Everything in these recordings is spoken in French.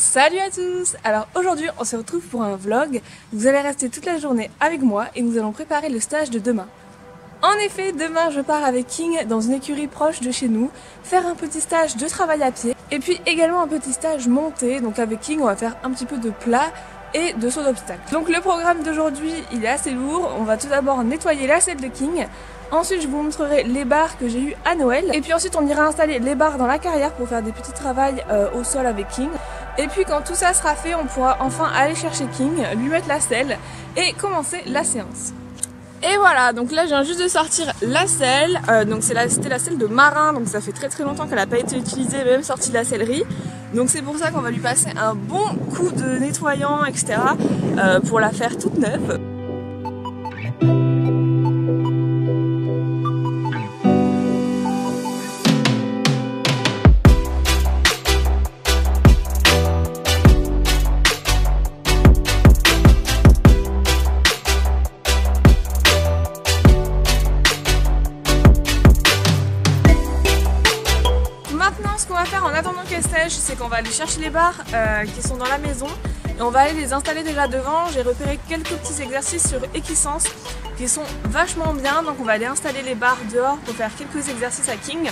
Salut à tous! Alors aujourd'hui on se retrouve pour un vlog. Vous allez rester toute la journée avec moi et nous allons préparer le stage de demain. En effet, demain je pars avec King dans une écurie proche de chez nous, faire un petit stage de travail à pied et puis également un petit stage monté. Donc avec King on va faire un petit peu de plat et de saut d'obstacle. Donc le programme d'aujourd'hui il est assez lourd. On va tout d'abord nettoyer la selle de King. Ensuite je vous montrerai les barres que j'ai eues à Noël. Et puis ensuite on ira installer les barres dans la carrière pour faire des petits travaux au sol avec King. Et puis quand tout ça sera fait, on pourra enfin aller chercher King, lui mettre la selle et commencer la séance. Et voilà, donc là je viens juste de sortir la selle, donc c'était la selle de marin, donc ça fait très longtemps qu'elle n'a pas été utilisée, même sortie de la sellerie. Donc c'est pour ça qu'on va lui passer un bon coup de nettoyant, etc. Pour la faire toute neuve. Maintenant, ce qu'on va faire en attendant qu'elle sèche, c'est qu'on va aller chercher les barres qui sont dans la maison et on va aller les installer déjà devant. J'ai repéré quelques petits exercices sur Equisense qui sont vachement bien, donc on va aller installer les barres dehors pour faire quelques exercices à King.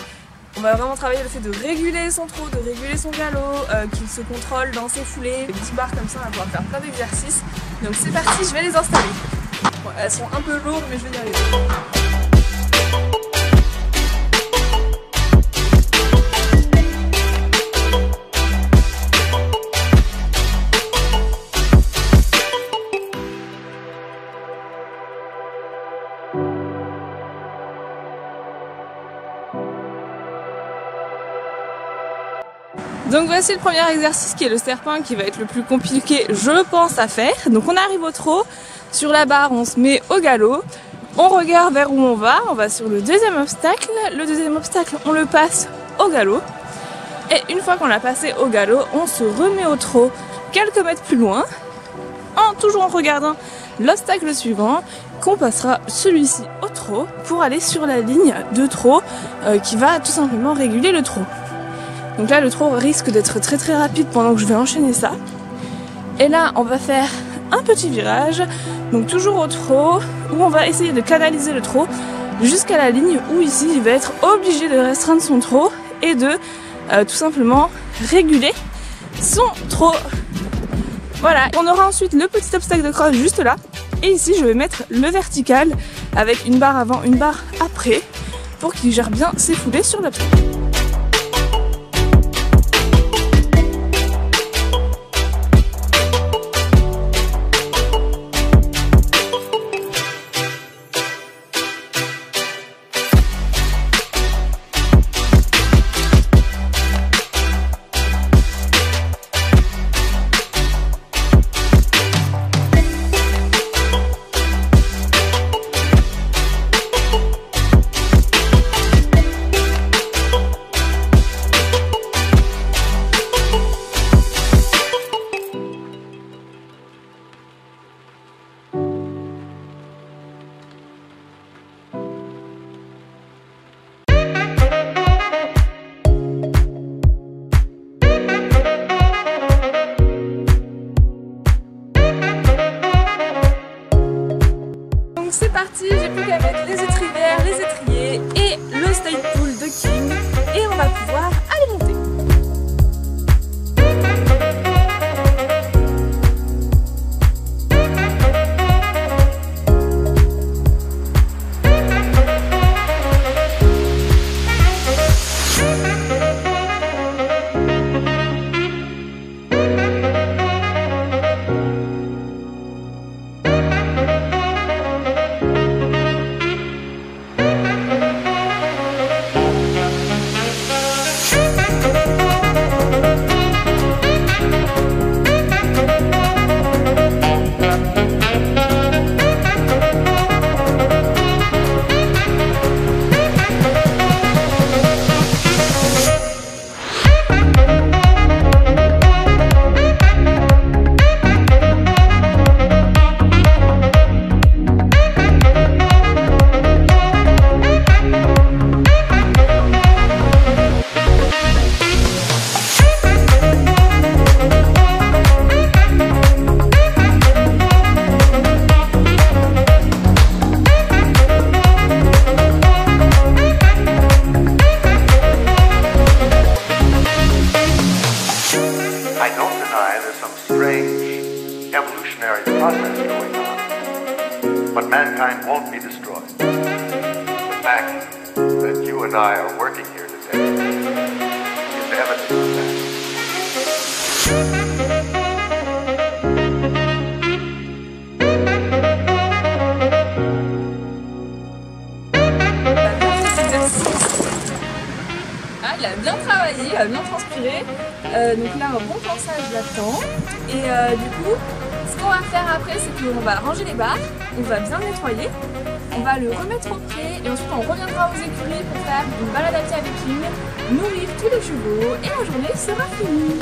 On va vraiment travailler le fait de réguler son trot, de réguler son galop, qu'il se contrôle dans ses foulées. Les 10 barres comme ça, on va pouvoir faire plein d'exercices. Donc c'est parti, je vais les installer. Bon, elles sont un peu lourdes, mais je vais y arriver. Donc voici le premier exercice qui est le serpent, qui va être le plus compliqué je pense à faire. Donc on arrive au trot, sur la barre on se met au galop, on regarde vers où on va sur le deuxième obstacle. Le deuxième obstacle on le passe au galop et une fois qu'on l'a passé au galop on se remet au trot quelques mètres plus loin, toujours en regardant l'obstacle suivant qu'on passera celui-ci au trot pour aller sur la ligne de trot qui va tout simplement réguler le trot. Donc là le trot risque d'être très rapide pendant que je vais enchaîner ça. Et là on va faire un petit virage, donc toujours au trot, où on va essayer de canaliser le trot jusqu'à la ligne où ici il va être obligé de restreindre son trot et de tout simplement réguler son trot. Voilà, on aura ensuite le petit obstacle de crosse juste là. Et ici je vais mettre le vertical avec une barre avant, une barre après pour qu'il gère bien ses foulées sur l'obstacle. C'est parti, j'ai plus qu'à mettre les étrivières, les étriers et le style pool de King et on va pouvoir aller monter. I don't deny there's some strange evolutionary process going on, but mankind won't be destroyed. The fact that you and I are working here today is evidence of that. Il a bien travaillé, il a bien transpiré, donc là un bon pensage là-dedans. Et du coup, ce qu'on va faire après, c'est qu'on va ranger les barres, on va bien nettoyer, on va le remettre au pré et ensuite on reviendra aux écuries pour faire une balade à pied avec King, nourrir tous les chevaux et la journée sera finie.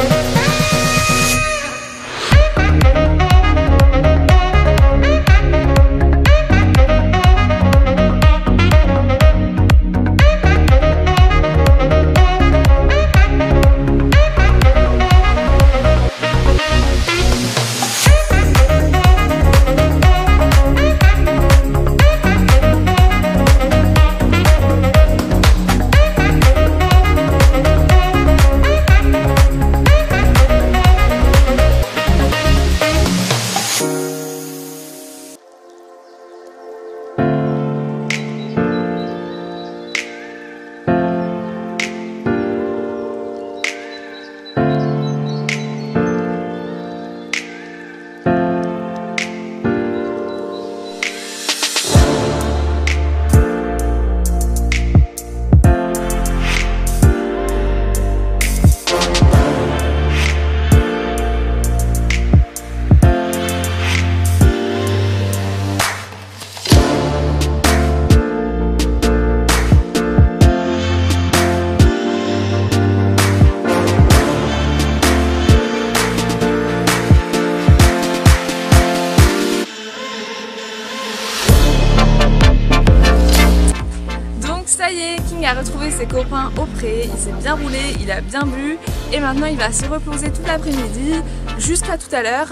Ça y est, King a retrouvé ses copains au pré, il s'est bien roulé, il a bien bu et maintenant il va se reposer toute l'après-midi jusqu'à tout à l'heure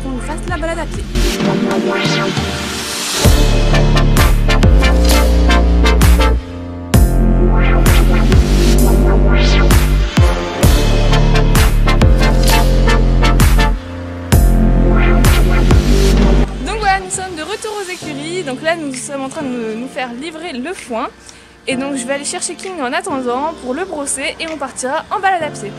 qu'on lui fasse la balade à pied. Donc voilà, nous sommes de retour aux écuries, donc là nous sommes en train de nous faire livrer le foin. Et donc je vais aller chercher King en attendant pour le brosser et on partira en balade à pied.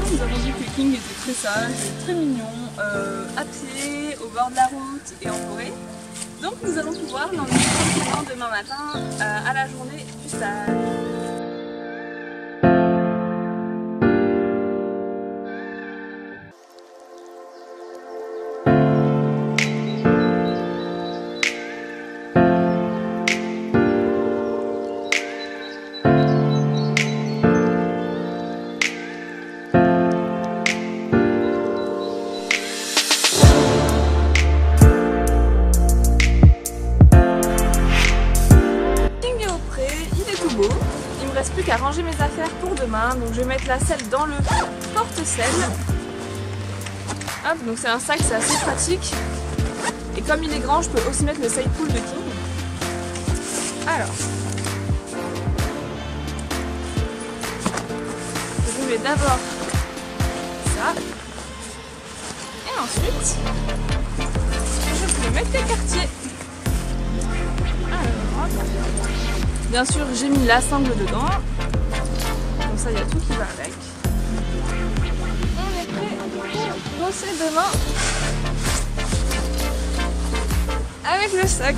Nous avons vu que King était très sage, très mignon, à pied, au bord de la route et en forêt. Donc nous allons pouvoir l'emmener tranquillement demain matin à la journée du stage. Il me reste plus qu'à ranger mes affaires pour demain, donc je vais mettre la selle dans le porte-selle. Hop, donc c'est un sac, c'est assez pratique. Et comme il est grand, je peux aussi mettre le side pool de King. Alors, je mets d'abord ça. Et ensuite, je peux mettre les quartiers. Alors, hop. Bien sûr, j'ai mis la sangle dedans. ça, il y a tout qui va avec. On est prêt pour bosser demain avec le sac.